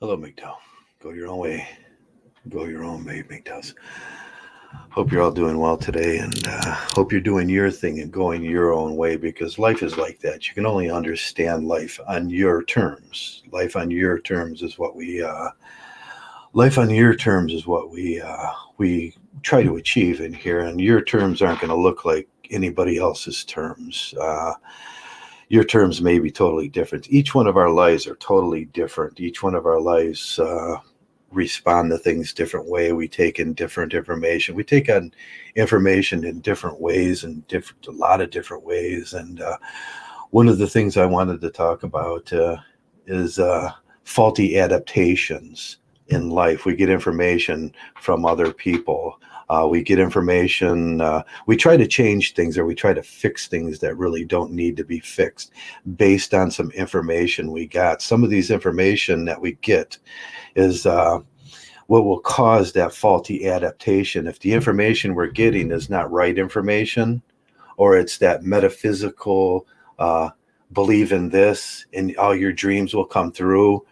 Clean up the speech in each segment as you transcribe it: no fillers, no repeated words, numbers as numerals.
Hello, Mgtow. Go your own way. Go your own way, Mgtows. Hope you're all doing well today, and hope you're doing your thing and going your own way, because life is like that. You can only understand life on your terms. Life on your terms is what we try to achieve in here, and your terms aren't going to look like anybody else's terms. Your terms may be totally different. Each one of our lives are totally different. Each one of our lives respond to things different way. We take in different information. We take on information in different ways, and a lot of different ways. And one of the things I wanted to talk about is faulty adaptations in life. We get information from other people. We get information, we try to change things, or we try to fix things that really don't need to be fixed based on some information we got. Some of these information that we get is what will cause that faulty adaptation. If the information we're getting is not right information, or it's that metaphysical, believe in this and all your dreams will come through,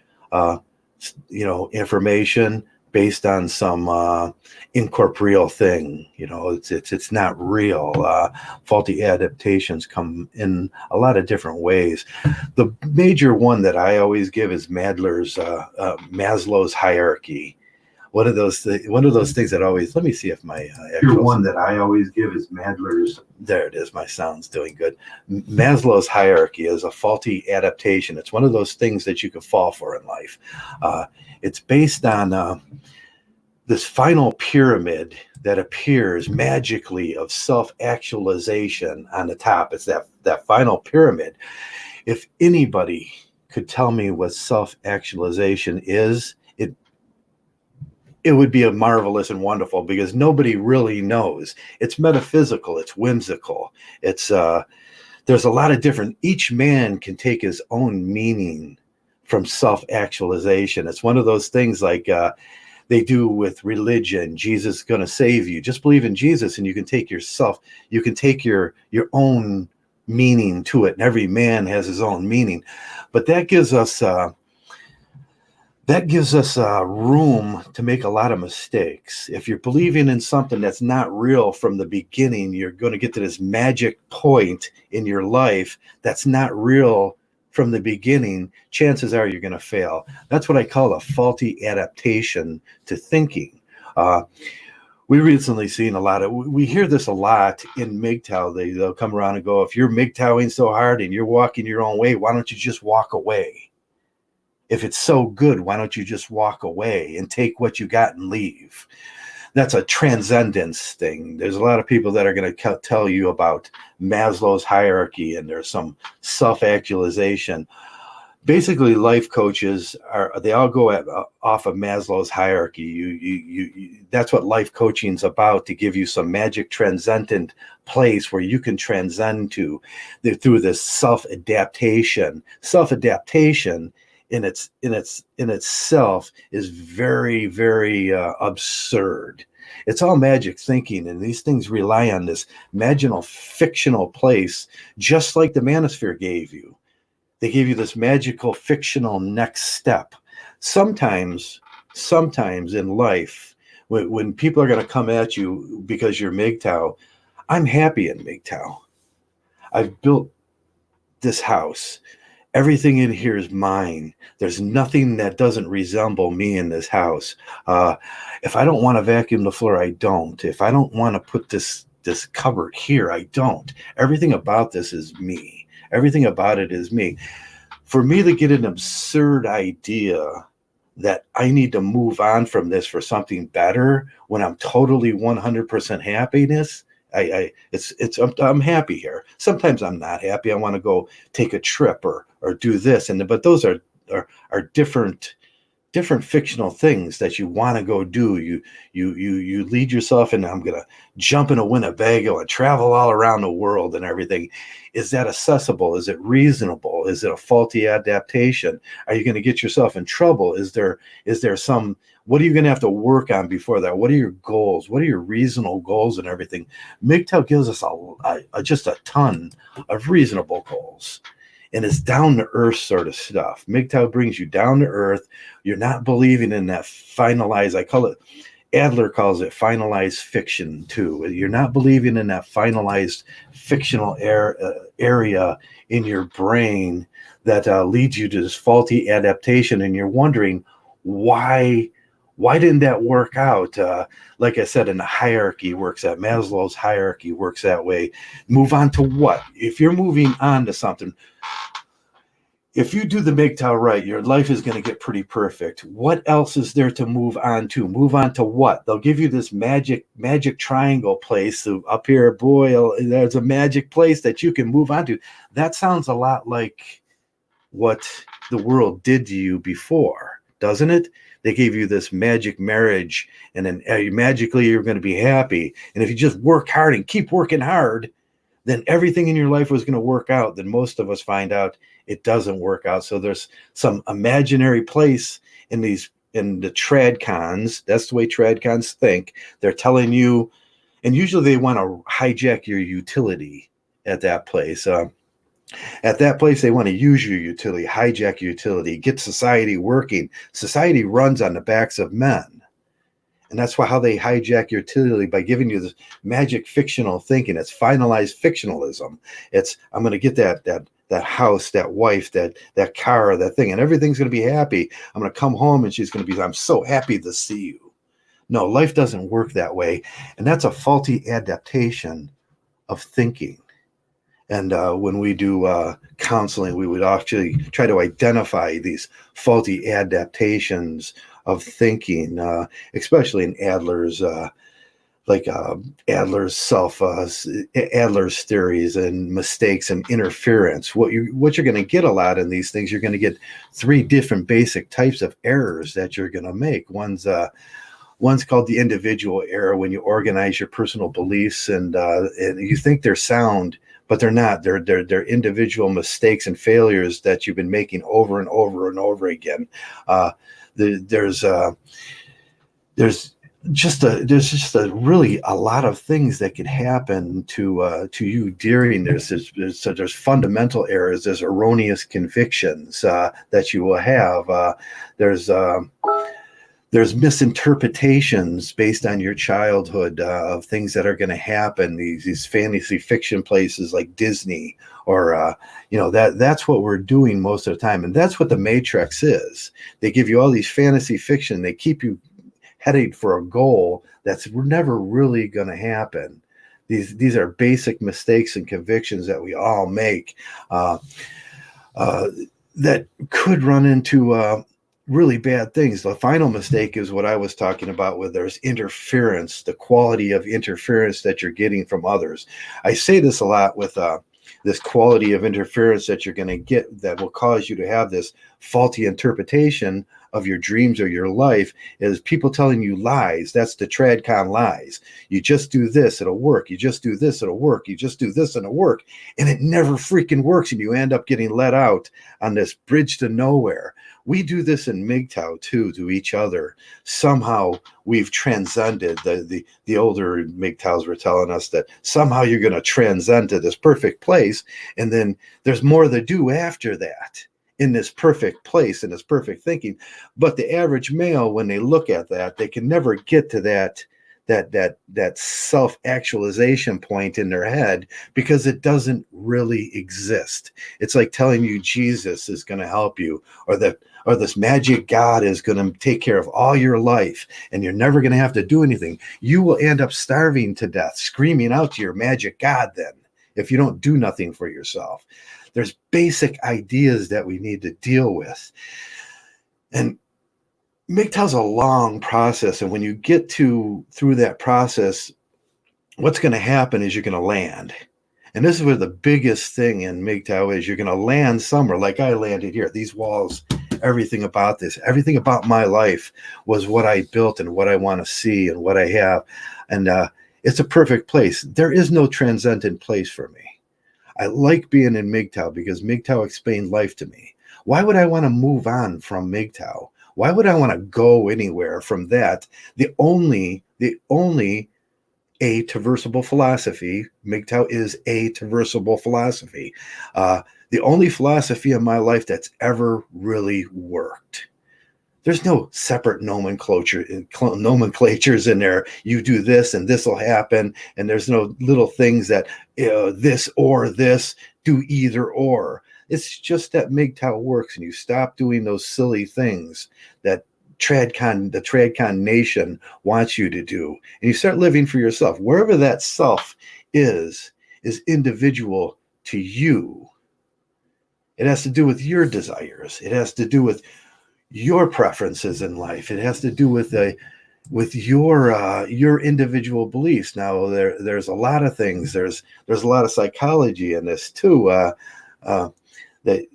information based on some incorporeal thing. It's not real. Faulty adaptations come in a lot of different ways. The major one that I always give is Maslow's hierarchy. One of those things that always, let me see if my actual one that I always give is Maslow's. There it is. My sound's doing good. Maslow's hierarchy is a faulty adaptation. It's one of those things that you can fall for in life. It's based on this final pyramid that appears magically of self-actualization on the top. It's that final pyramid. If anybody could tell me what self-actualization is, it would be a marvelous and wonderful, because nobody really knows. It's metaphysical. It's whimsical. It's there's a lot of different. Each man can take his own meaning from self-actualization. It's one of those things like they do with religion. Jesus is going to save you. Just believe in Jesus, and you can take your own meaning to it. And every man has his own meaning, but that gives us room to make a lot of mistakes. If you're believing in something that's not real from the beginning, you're going to get to this magic point in your life that's not real from the beginning. Chances are you're going to fail. That's what I call a faulty adaptation to thinking. We recently seen we hear this a lot in Mgtow. They'll come around and go, if you're Mgtowing so hard and you're walking your own way, why don't you just walk away? If it's so good, why don't you just walk away and take what you got and leave? That's a transcendence thing. There's a lot of people that are going to tell you about Maslow's hierarchy, and there's some self-actualization. Basically, life coaches they all go off of Maslow's hierarchy. That's what life coaching's about, to give you some magic transcendent place where you can transcend to through this self-adaptation. Self-adaptation in itself is very, very absurd. It's all magic thinking, and these things rely on this magical fictional place, just like the manosphere gave you. They gave you this magical fictional next step. Sometimes in life, when people are going to come at you because you're Mgtow, I'm happy in Mgtow. I've built this house. Everything in here is mine. There's nothing that doesn't resemble me in this house. If I don't want to vacuum the floor, I don't. If I don't want to put this cupboard here, I don't. Everything about this is me. Everything about it is me. For me to get an absurd idea that I need to move on from this for something better when I'm totally 100% happiness, I'm happy here. Sometimes I'm not happy. I want to go take a trip or do this, but those are different fictional things that you want to go do. You lead yourself, and I'm gonna jump in a Winnebago and travel all around the world and everything. Is that accessible? Is it reasonable? Is it a faulty adaptation? Are you going to get yourself in trouble? Is there some? What are you going to have to work on before that? What are your goals? What are your reasonable goals and everything? Mgtow gives us just a ton of reasonable goals. and it's down to earth sort of stuff. Mgtow brings you down to earth. You're not believing in that finalized, I call it, Adler calls it finalized fiction too. You're not believing in that finalized fictional area in your brain that leads you to this faulty adaptation, and you're wondering why didn't that work out? Like I said, in the hierarchy works that Maslow's hierarchy works that way. Move on to what? If you're moving on to something, if you do the Mgtow right, your life is going to get pretty perfect. What else is there to move on to? Move on to what? They'll give you this magic triangle place. So up here, boy, there's a magic place that you can move on to. That sounds a lot like what the world did to you before, doesn't it? They gave you this magic marriage, and then magically you're going to be happy. And if you just work hard and keep working hard, then everything in your life was going to work out. Then most of us find out it doesn't work out. So there's some imaginary place in the trad cons. That's the way trad cons think. They're telling you, and usually they want to hijack your utility at that place. At that place, they want to use your utility, hijack your utility, get society working. Society runs on the backs of men. And that's how they hijack your utility, by giving you this magic fictional thinking. It's finalized fictionalism. It's, I'm going to get that house, that wife, that car, that thing, and everything's going to be happy. I'm going to come home and she's going to be, I'm so happy to see you. No, life doesn't work that way. And that's a faulty adaptation of thinking. And when we do counseling, we would actually try to identify these faulty adaptations of thinking, especially in Adler's, Adler's theories and mistakes and interference. What you're going to get a lot in these things, you're going to get three different basic types of errors that you're going to make. One's called the individual error, when you organize your personal beliefs and you think they're sound, but they're not. They're individual mistakes and failures that you've been making over and over and over again. There's just really a lot of things that could happen to you during this. There's fundamental errors. There's erroneous convictions that you will have. There's misinterpretations based on your childhood of things that are going to happen. These fantasy fiction places like Disney, or that's what we're doing most of the time, and that's what the Matrix is. They give you all these fantasy fiction. They keep you headed for a goal that's never really going to happen. These are basic mistakes and convictions that we all make that could run into really bad things. The final mistake is what I was talking about, where there's interference, the quality of interference that you're getting from others. I say this a lot with this quality of interference that you're going to get that will cause you to have this faulty interpretation of your dreams or your life, is people telling you lies. That's the TradCon lies. You just do this, it'll work. You just do this, it'll work. You just do this and it'll work. And it never freaking works. And you end up getting let out on this bridge to nowhere. We do this in Mgtow too, to each other. Somehow we've transcended. The older Mgtows were telling us that somehow you're going to transcend to this perfect place, and then there's more to do after that in this perfect place, in this perfect thinking. But the average male, when they look at that, they can never get to that self-actualization point in their head, because it doesn't really exist. It's like telling you Jesus is going to help you, or this magic God is going to take care of all your life and you're never going to have to do anything. You will end up starving to death, screaming out to your magic God then, if you don't do nothing for yourself. There's basic ideas that we need to deal with. And Mgtow's a long process, and when you get through that process, what's going to happen is you're going to land. And this is where the biggest thing in Mgtow is. You're going to land somewhere, like I landed here. These walls, everything about this, everything about my life was what I built and what I want to see and what I have. And it's a perfect place. There is no transcendent place for me. I like being in Mgtow because Mgtow explained life to me. Why would I want to move on from Mgtow? Why would I want to go anywhere from that? The only a traversable philosophy. Mgtow is a traversable philosophy. The only philosophy in my life that's ever really worked. There's no separate nomenclatures in there. You do this and this will happen. And there's no little things that this or this, do either or. It's just that Mgtow works, and you stop doing those silly things that the TradCon nation wants you to do. And you start living for yourself. Wherever that self is individual to you. It has to do with your desires. It has to do with your preferences in life. It has to do with your individual beliefs. Now there's a lot of things. There's a lot of psychology in this too. That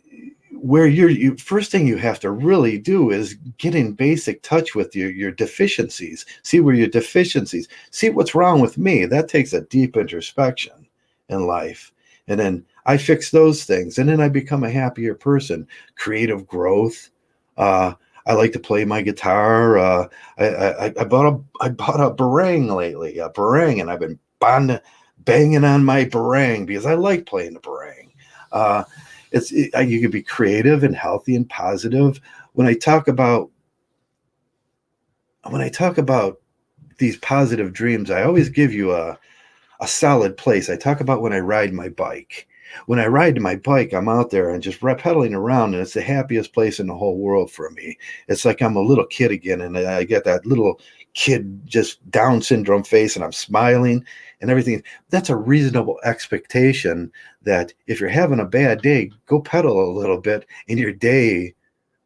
where you first thing you have to really do is get in basic touch with your deficiencies. See where your deficiencies. See what's wrong with me. That takes a deep introspection in life, and then I fix those things, and then I become a happier person. Creative growth. I like to play my guitar. I bought a barang lately, a barang, and I've been banging on my barang because I like playing the barang. You can be creative and healthy and positive. When I talk about these positive dreams, I always give you a solid place. I talk about when I ride my bike. When I ride my bike, I'm out there and just pedaling around, and it's the happiest place in the whole world for me. It's like I'm a little kid again, and I get that little kid, just Down syndrome face, and I'm smiling and everything. That's a reasonable expectation that if you're having a bad day, go pedal a little bit and your day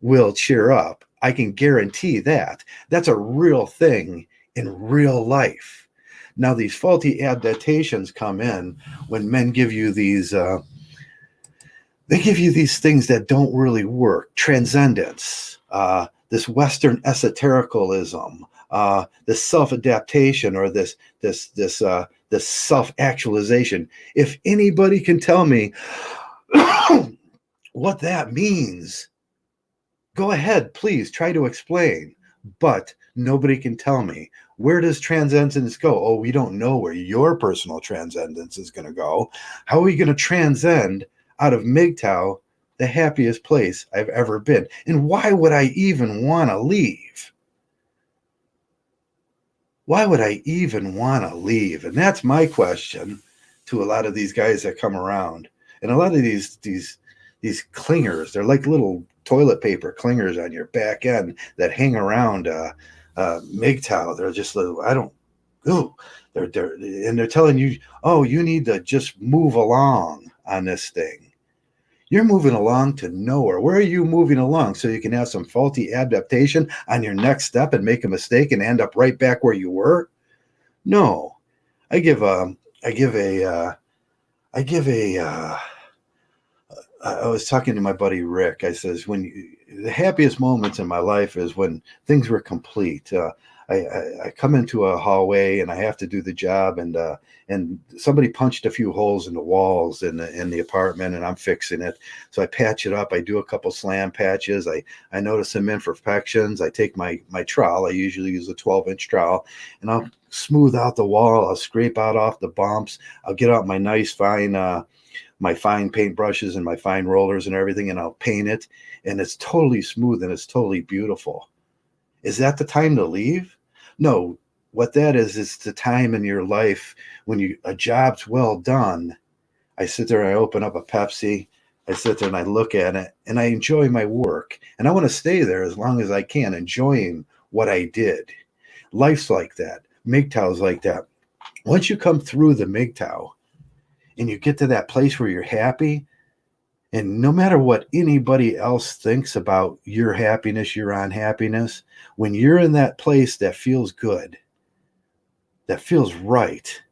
will cheer up. I can guarantee that. That's a real thing in real life. Now, these faulty adaptations come in when men give you these things that don't really work. Transcendence, this Western esotericalism, this self-adaptation, or this self-actualization. If anybody can tell me what that means, go ahead, please try to explain. But nobody can tell me. Where does transcendence go? Oh, we don't know where your personal transcendence is going to go. How are we going to transcend out of Mgtow, the happiest place I've ever been? And why would I even want to leave? Why would I even want to leave? And that's my question to a lot of these guys that come around. And a lot of these clingers, they're like little toilet paper clingers on your back end that hang around Mgtow. They're just little, they're telling you, oh, you need to just move along on this thing. You're moving along to nowhere. Where are you moving along? So you can have some faulty adaptation on your next step and make a mistake and end up right back where you were? No. I was talking to my buddy Rick. I says, the happiest moments in my life is when things were complete. I come into a hallway and I have to do the job, and somebody punched a few holes in the walls in the apartment, and I'm fixing it. So I patch it up. I do a couple slam patches. I notice some imperfections. I take my trowel. I usually use a 12-inch trowel, and I'll smooth out the wall. I'll scrape out off the bumps. I'll get out my nice fine paint brushes and my fine rollers and everything, and I'll paint it, and it's totally smooth and it's totally beautiful. Is that the time to leave? No. What that is, it's the time in your life when a job's well done. I sit there and I open up a Pepsi. I sit there and I look at it and I enjoy my work. And I want to stay there as long as I can, enjoying what I did. Life's like that. Mgtow's like that. Once you come through the Mgtow and you get to that place where you're happy, and no matter what anybody else thinks about your happiness, your unhappiness, when you're in that place that feels good, that feels right,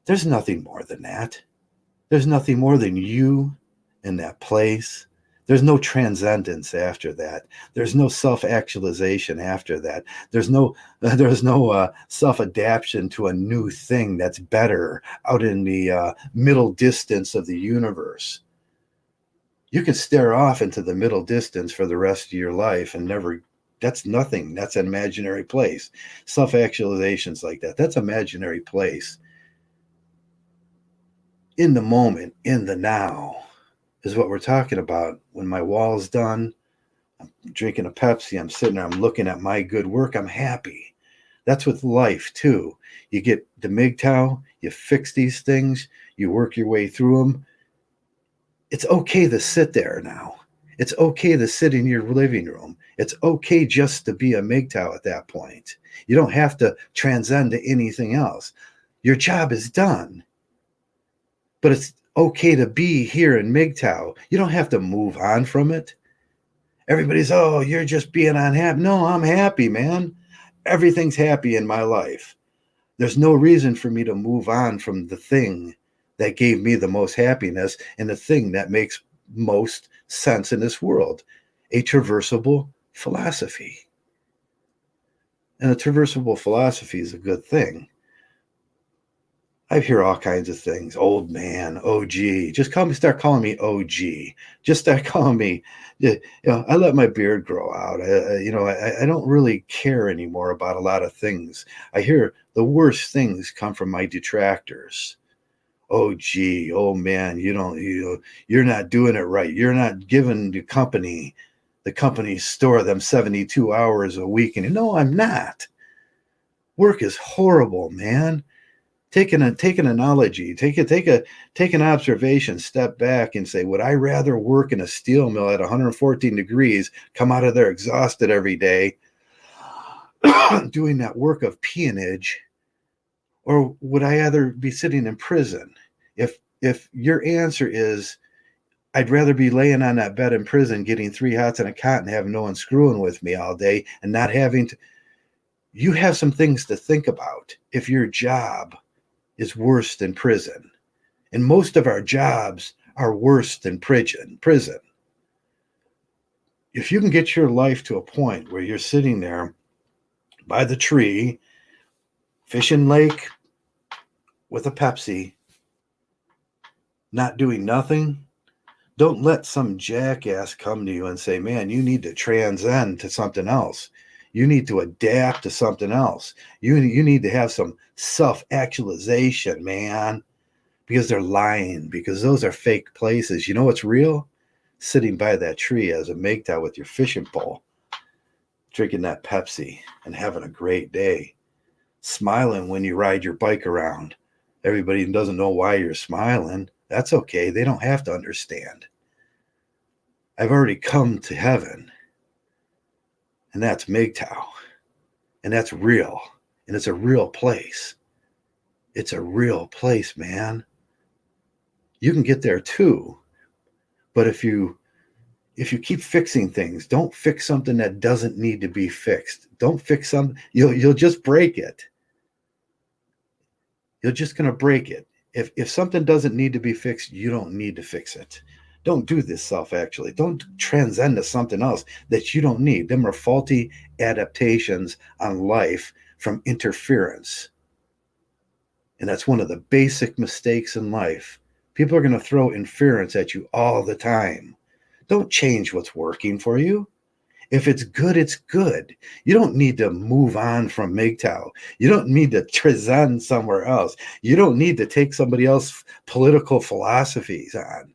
there's nothing more than that. There's nothing more than you in that place. There's no transcendence after that. There's no self-actualization after that. There's no self-adaption to a new thing that's better out in the middle distance of the universe. You can stare off into the middle distance for the rest of your life and never That's nothing. That's an imaginary place. Self-actualization's like that. That's imaginary place. In the moment, in the now, is what we're talking about. When my wall's done, I'm drinking a Pepsi, I'm sitting there, I'm looking at my good work, I'm happy. That's with life too. You get the Mgtow, you fix these things, you work your way through them. It's okay to sit there now. It's okay to sit in your living room. It's okay just to be a Mgtow at that point. You don't have to transcend to anything else. Your job is done. But it's okay to be here in Mgtow. You don't have to move on from it. Everybody's, oh, you're just being unhappy. No, I'm happy, man. Everything's happy in my life. There's no reason for me to move on from the thing that gave me the most happiness and the thing that makes most sense in this world, a traversable philosophy. And a traversable philosophy is a good thing. I hear all kinds of things. Old man, OG. Just start calling me OG. Just start calling me. I let my beard grow out. I don't really care anymore about a lot of things. I hear the worst things come from my detractors. Oh gee, oh man, you're not doing it right. You're not giving the company store them 72 hours a week. And no, I'm not. Work is horrible, man. Take an analogy, take an observation, step back and say, would I rather work in a steel mill at 114 degrees, come out of there exhausted every day, doing that work of peonage, or would I rather be sitting in prison? If your answer is, I'd rather be laying on that bed in prison, getting 3 hots and a cot and having no one screwing with me all day and not having to, you have some things to think about if your job is worse than prison. And most of our jobs are worse than prison. If you can get your life to a point where you're sitting there by the tree, fishing lake with a Pepsi, not doing nothing, don't let some jackass come to you and say, man, you need to transcend to something else. You need to adapt to something else. You need to have some self-actualization, man, because they're lying, because those are fake places. You know what's real? Sitting by that tree as a Mgtow with your fishing pole, drinking that Pepsi and having a great day, smiling when you ride your bike around. Everybody doesn't know why you're smiling. That's okay. They don't have to understand. I've already come to heaven. And that's Mgtow. And that's real. And it's a real place. It's a real place, man. You can get there too. But if you keep fixing things, don't fix something that doesn't need to be fixed. Don't fix something. You'll just break it. You're just going to break it. If something doesn't need to be fixed, you don't need to fix it. Don't do this self-actually. Don't transcend to something else that you don't need. Them are faulty adaptations on life from interference. And that's one of the basic mistakes in life. People are going to throw inference at you all the time. Don't change what's working for you. If it's good, it's good. You don't need to move on from Mgtow. You don't need to transcend somewhere else. You don't need to take somebody else's political philosophies on.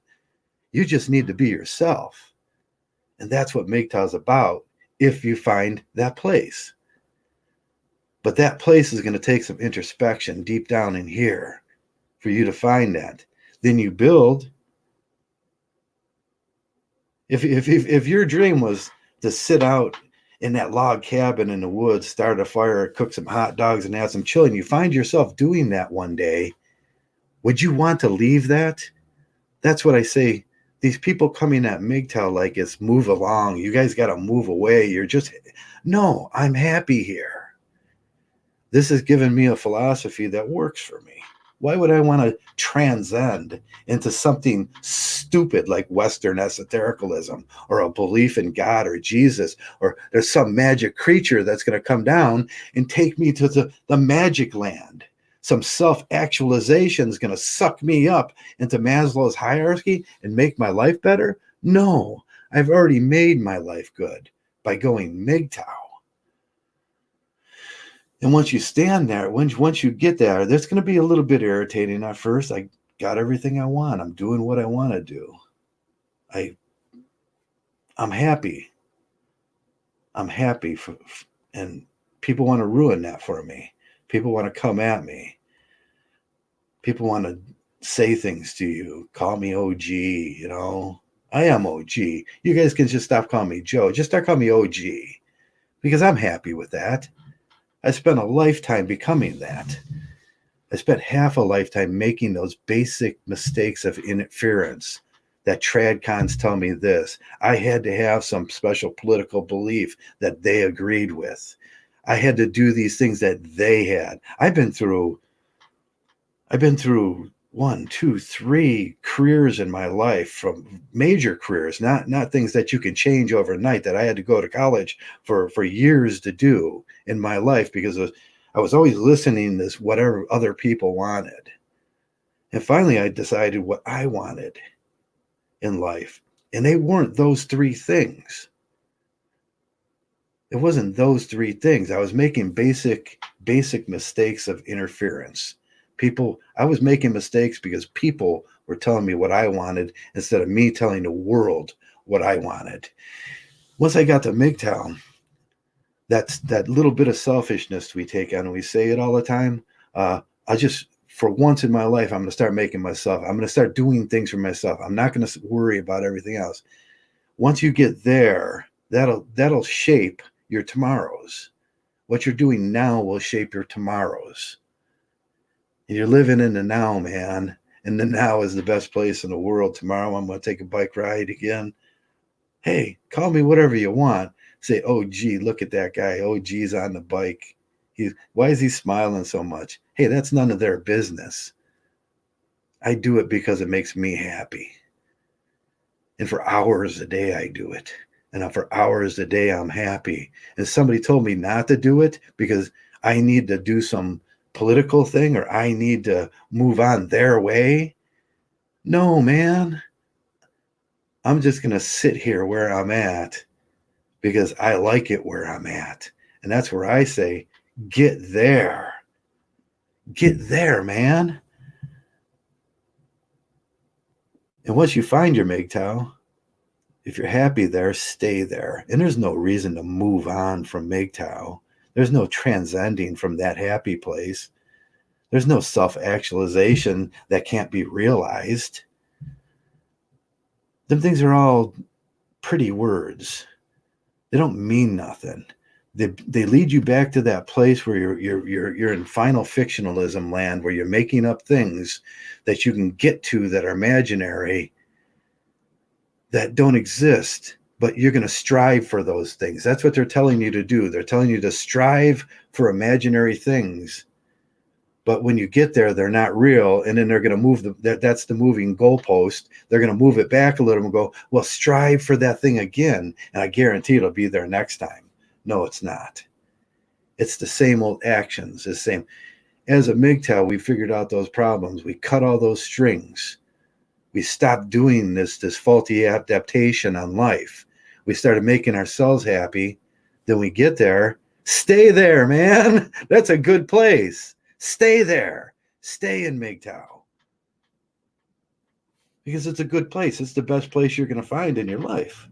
You just need to be yourself. And that's what Mgtow is about if you find that place. But that place is going to take some introspection deep down in here for you to find that. Then you build. If your dream was to sit out in that log cabin in the woods, start a fire, cook some hot dogs, and have some chili, you find yourself doing that one day, would you want to leave that? That's what I say. These people coming at Mgtow like it's move along. You guys got to move away. No, I'm happy here. This has given me a philosophy that works for me. Why would I want to transcend into something stupid like Western esotericalism or a belief in God or Jesus, or there's some magic creature that's going to come down and take me to the magic land? Some self-actualization is going to suck me up into Maslow's hierarchy and make my life better? No, I've already made my life good. by going Mgtow. And once you stand there, once you get there, that's going to be a little bit irritating at first. I got everything I want. I'm doing what I want to do. I'm happy. I'm happy and people want to ruin that for me. People want to come at me. People want to say things to you. Call me OG, you know. I am OG. You guys can just stop calling me Joe. Just start calling me OG because I'm happy with that. I spent a lifetime becoming that. I spent half a lifetime making those basic mistakes of interference that trad cons tell me this. I had to have some special political belief that they agreed with. I had to do these things that they had. I've been through 1, 2, 3 careers in my life, from major careers, not things that you can change overnight, that I had to go to college for years to do in my life, because I was always listening to whatever other people wanted. And finally, I decided what I wanted in life. And they weren't those 3 things. It wasn't those 3 things. I was making basic mistakes of interference. I was making mistakes because people were telling me what I wanted instead of me telling the world what I wanted. Once I got to Mgtow, that's that little bit of selfishness we take on, and we say it all the time. For once in my life, I'm going to start making myself. I'm going to start doing things for myself. I'm not going to worry about everything else. Once you get there, that'll shape your tomorrows. What you're doing now will shape your tomorrows. And you're living in the now, man. And the now is the best place in the world. Tomorrow I'm going to take a bike ride again. Hey, call me whatever you want. Say, oh, gee, look at that guy. Oh, geez, on the bike. Why is he smiling so much? Hey, that's none of their business. I do it because it makes me happy. And for hours a day, I do it. And for hours a day, I'm happy. And somebody told me not to do it because I need to do some political thing, or I need to move on their way. No, man. I'm just going to sit here where I'm at because I like it where I'm at. And that's where I say, get there. Get there, man. And once you find your Mgtow, if you're happy there, stay there. And there's no reason to move on from Mgtow. There's no transcending from that happy place. There's no self-actualization that can't be realized. Them things are all pretty words. They don't mean nothing. They lead you back to that place where you're in final fictionalism land, where you're making up things that you can get to that are imaginary, that don't exist, but you're going to strive for those things. That's what they're telling you to do. They're telling you to strive for imaginary things. But when you get there, they're not real. And then they're going to move that's the moving goalpost. They're going to move it back a little and go, well, strive for that thing again. And I guarantee it'll be there next time. No, it's not. It's the same old actions. It's the same. As a Mgtow, we figured out those problems. We cut all those strings. We stopped doing this faulty adaptation on life. We started making ourselves happy. Then we get there. Stay there, man. That's a good place. Stay there. Stay in Mgtow. Because it's a good place. It's the best place you're going to find in your life.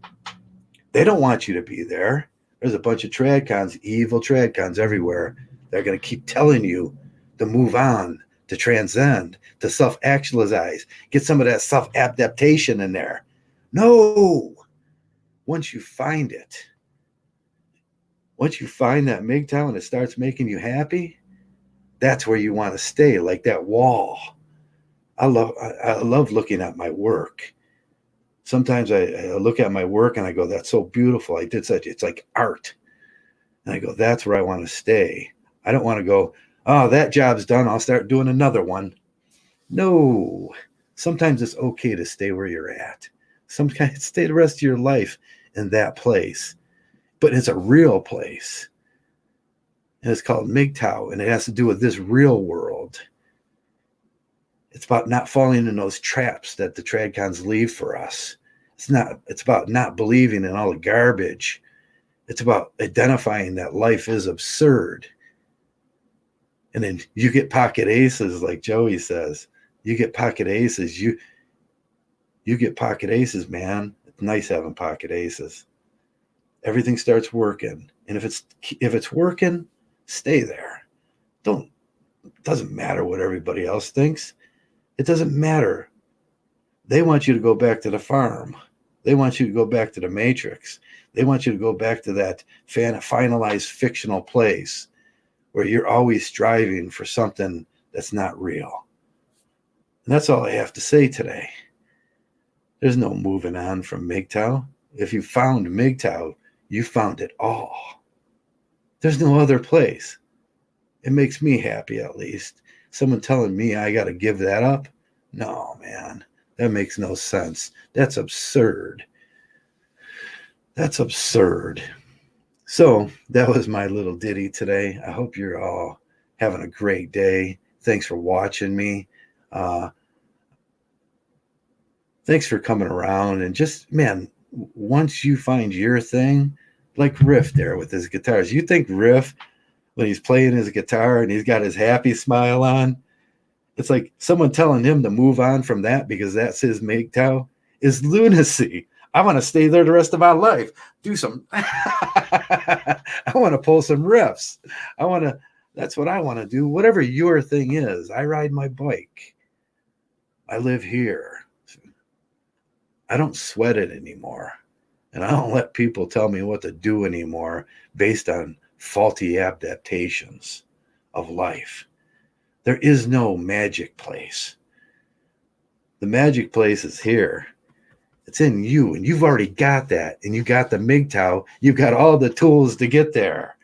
They don't want you to be there. There's a bunch of trad cons, evil trad cons everywhere. They're going to keep telling you to move on, to transcend, to self-actualize. Get some of that self-adaptation in there. No. Once you find it, once you find that Mgtow and it starts making you happy, that's where you want to stay, like that wall. I love looking at my work. Sometimes I look at my work and I go, that's so beautiful. It's like art. And I go, that's where I want to stay. I don't want to go, oh, that job's done, I'll start doing another one. No. Sometimes it's okay to stay where you're at. Sometimes stay the rest of your life in that place. But it's a real place. And it's called Mgtow, and it has to do with this real world. It's about not falling in those traps that the trad cons leave for us. It's about not believing in all the garbage It's about identifying that life is absurd. And then you get pocket aces, like Joey says. You get pocket aces. You get pocket aces, man. It's nice having pocket aces. Everything starts working. And if it's working, stay there. Don't Doesn't matter what everybody else thinks. It doesn't matter. They want you to go back to the farm. They want you to go back to the matrix. They want you to go back to that finalized fictional place where you're always striving for something that's not real. And that's all I have to say today. There's no moving on from Mgtow. If you found Mgtow, you found it all. There's no other place. It makes me happy, at least. Someone telling me I got to give that up? No, man. That makes no sense. That's absurd. That's absurd. So that was my little ditty today. I hope you're all having a great day. Thanks for watching me. Thanks for coming around. And just, man, once you find your thing, like Riff there with his guitars, you think Riff, when he's playing his guitar and he's got his happy smile on, it's like someone telling him to move on from that because that's his Mgtow is lunacy. I want to stay there the rest of my life. Do some, I want to pull some riffs. That's what I want to do. Whatever your thing is, I ride my bike. I live here. I don't sweat it anymore. And I don't let people tell me what to do anymore based on faulty adaptations of life. There is no magic place. The magic place is here. It's in you, and you've already got that. And you got the Mgtow. You've got all the tools to get there.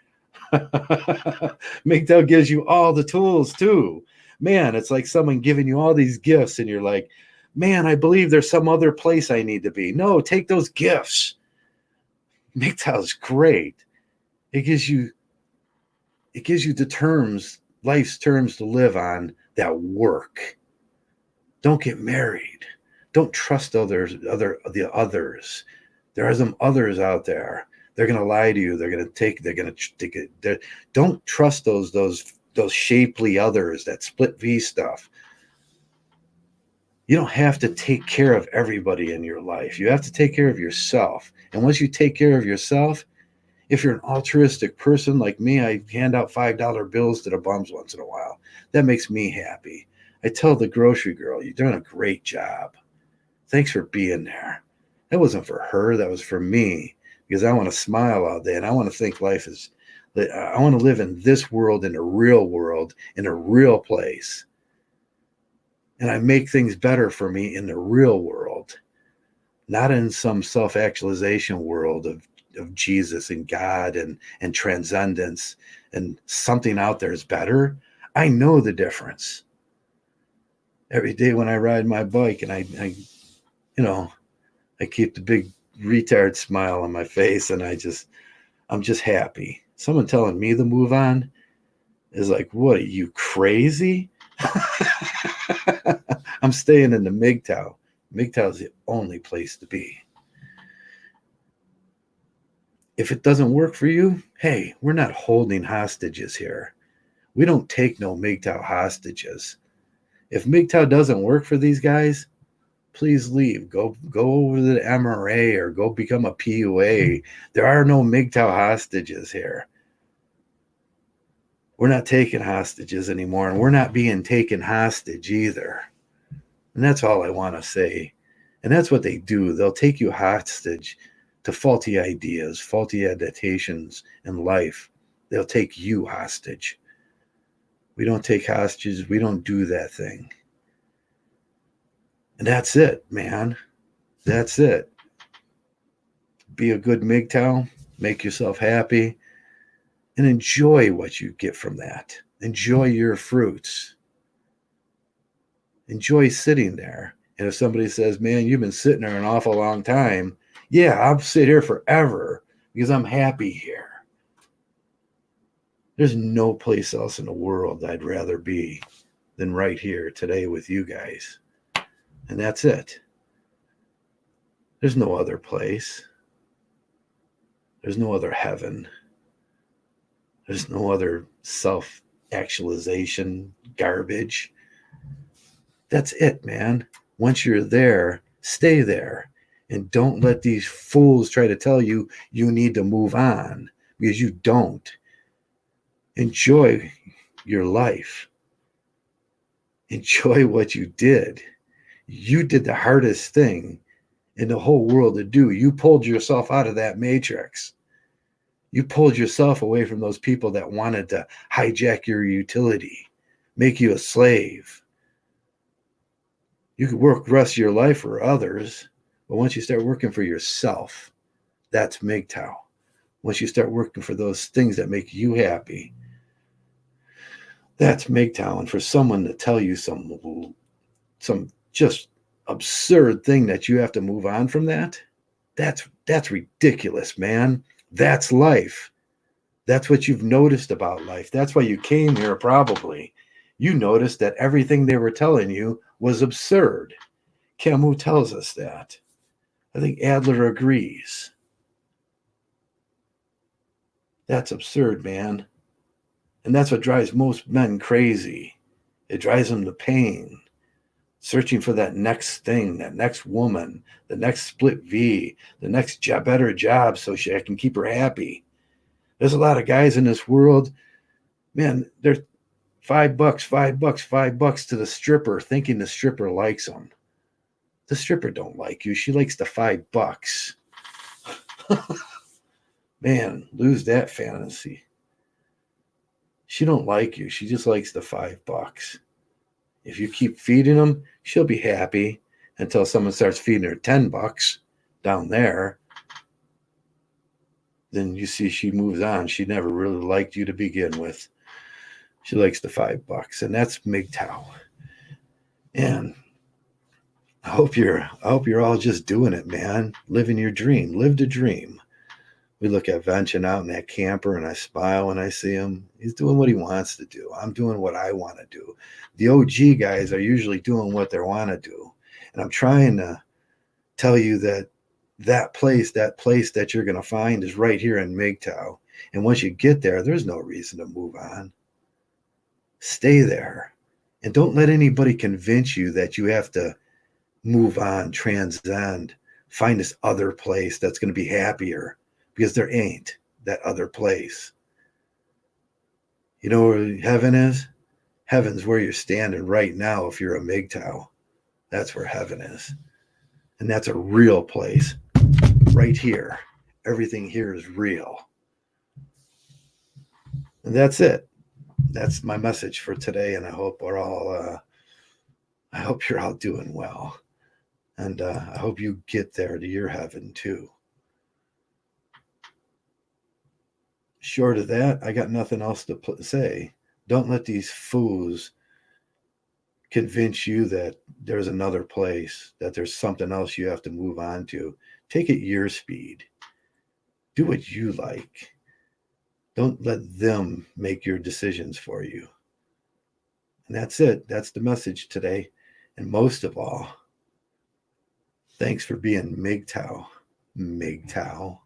Mgtow gives you all the tools too. Man, it's like someone giving you all these gifts, and you're like, man, I believe there's some other place I need to be. No, take those gifts. Mgtow's great. It gives you the terms, life's terms to live on that work. Don't get married. Don't trust the others. There are some others out there. They're going to lie to you. They're going to take it. Don't trust those shapely others, that split V stuff. You don't have to take care of everybody in your life. You have to take care of yourself. And once you take care of yourself, if you're an altruistic person like me, I hand out $5 bills to the bums once in a while. That makes me happy. I tell the grocery girl, you're doing a great job. Thanks for being there. That wasn't for her. That was for me, because I want to smile all day and I want to think life is, I want to live in this world, in a real world, in a real place. And I make things better for me in the real world, not in some self-actualization world of Jesus and God and transcendence and something out there is better. I know the difference. Every day when I ride my bike and I keep the big retard smile on my face and I'm just happy. Someone telling me to move on is like, what, are you crazy? I'm staying in the Mgtow. Mgtow is the only place to be. If it doesn't work for you, hey, we're not holding hostages here. We don't take no Mgtow hostages. If Mgtow doesn't work for these guys, please leave. Go over to the MRA or go become a PUA. There are no Mgtow hostages here. We're not taking hostages anymore, and we're not being taken hostage either. And that's all I want to say. And that's what they do. They'll take you hostage to faulty ideas, faulty adaptations in life. They'll take you hostage. We don't take hostages. We don't do that thing. And that's it, man. That's it. Be a good Mgtow. Make yourself happy. And enjoy what you get from that. Enjoy your fruits. Enjoy sitting there. And if somebody says, man, you've been sitting there an awful long time, yeah, I'll sit here forever because I'm happy here. There's no place else in the world I'd rather be than right here today with you guys. And that's it. There's no other place. There's no other heaven. There's no other self-actualization garbage. That's it, man. Once you're there, stay there. And don't let these fools try to tell you you need to move on, because you don't. Enjoy your life. Enjoy what you did. You did the hardest thing in the whole world to do. You pulled yourself out of that matrix. You pulled yourself away from those people that wanted to hijack your utility, make you a slave. You could work the rest of your life for others, but once you start working for yourself, that's Mgtow. Once you start working for those things that make you happy, that's Mgtow. And for someone to tell you some just absurd thing that you have to move on from that's ridiculous, man. That's life. That's what you've noticed about life. That's why you came here, probably. You noticed that everything they were telling you was absurd. Camus tells us that. I think Adler agrees. That's absurd, man. And that's what drives most men crazy. It drives them to pain. Searching for that next thing, that next woman, the next split V, the next better job so I can keep her happy. There's a lot of guys in this world, man, they're $5, $5, $5 to the stripper, thinking the stripper likes them. The stripper don't like you. She likes the $5. Man, lose that fantasy. She don't like you. She just likes the $5. If you keep feeding them, she'll be happy until someone starts feeding her $10 down there. Then you see she moves on. She never really liked you to begin with. She likes the $5, and that's Mgtow. And I hope you're all just doing it, man. Living your dream. Live the dream. We look at Vention out in that camper, and I smile when I see him. He's doing what he wants to do. I'm doing what I want to do. The OG guys are usually doing what they want to do. And I'm trying to tell you that place that you're going to find is right here in Mgtow. And once you get there, there's no reason to move on. Stay there. And don't let anybody convince you that you have to move on, transcend, find this other place that's going to be happier, because there ain't that other place. You know where heaven is? Heaven's where you're standing right now if you're a Mgtow. That's where heaven is. And that's a real place. Right here. Everything here is real. And that's it. That's my message for today, and I hope you're all doing well. And I hope you get there to your heaven too. Short of that, I got nothing else to say. Don't let these fools convince you that there's another place, that there's something else you have to move on to. Take it your speed. Do what you like. Don't let them make your decisions for you. And that's it. That's the message today. And most of all, thanks for being Mgtow. Mgtow.